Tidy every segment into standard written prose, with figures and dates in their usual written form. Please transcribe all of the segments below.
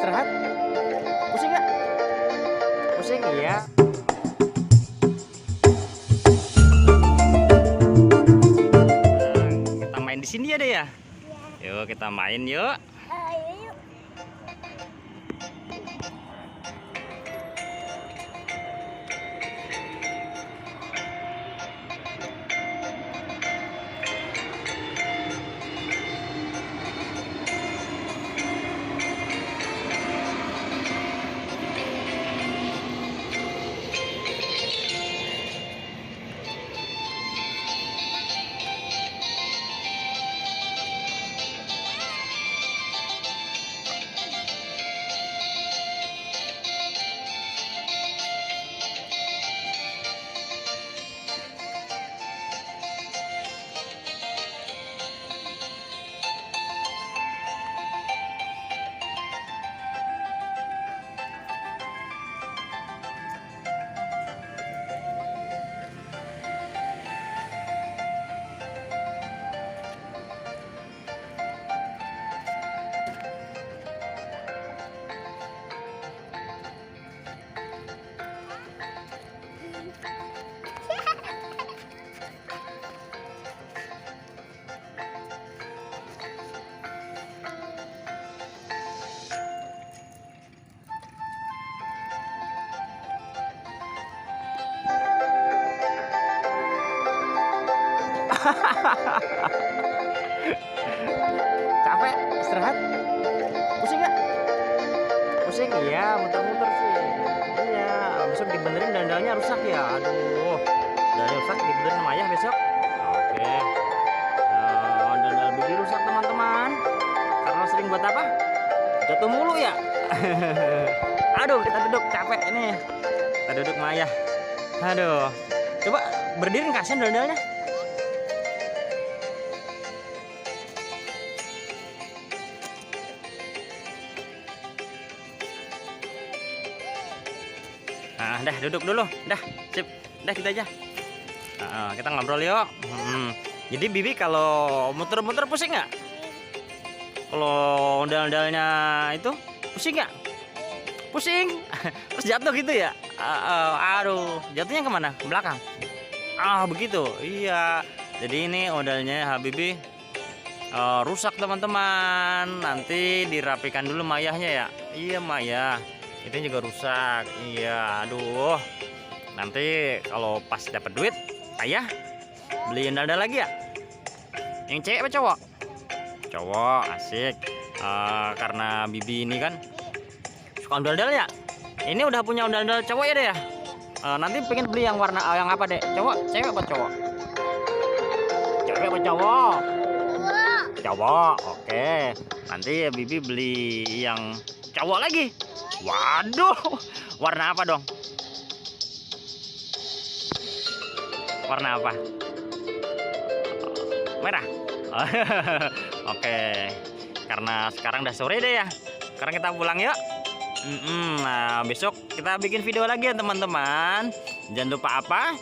istirahat. Pusing nggak? Pusing iya. Kita main di sini ya deh ya. Yuk kita main yuk. Ayo yuk. Capek istirahat. Pusing nggak? Pusing iya, muter-muter sih. Iya, besok dibenerin dandalnya rusak ya. Aduh, dandalnya rusak dibenerin sama ayah besok. Oke. Dandal bibi rusak teman-teman. Karena sering buat apa? Jatuh mulu ya. Aduh, kita duduk capek ini. Kita duduk sama ayah. Aduh, coba berdiri kasihan dandalnya. Nah, dah duduk dulu, dah, sip, dah kita aja. Kita ngobrol yuk. Jadi bibi kalau muter-muter pusing nggak? Kalau ondal-ondalnya itu pusing nggak? Pusing, terus jatuh gitu ya? Aduh, jatuhnya kemana? Ke belakang? Begitu, iya. Jadi ini ondalnya Habibi rusak teman-teman. Nanti dirapikan dulu mayahnya ya. Iya mayah. Itu juga rusak. Iya, aduh. Nanti kalau pas dapat duit, ayah beliin dandal lagi ya. Yang cewek apa cowok? Cowok, asik. Karena bibi ini kan suka ondal-ondal ya. Ini udah punya ondal-ondal cowok ya deh ya. Nanti pengen beli yang warna yang apa deh? Cowok, cewek apa cowok? Cewek apa cowok? Cowok, oke. Nanti ya bibi beli yang cowok lagi. Waduh, warna apa dong? Warna apa? Merah. Oke, karena sekarang udah sore deh ya. Sekarang kita pulang yuk. Nah, besok kita bikin video lagi ya teman-teman. Jangan lupa apa?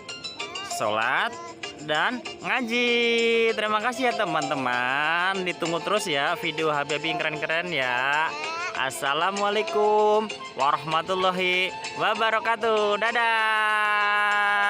Sholat dan ngaji. Terima kasih ya teman-teman. Ditunggu terus ya video Habibi yang keren-keren ya. Assalamualaikum warahmatullahi wabarakatuh. Dadah.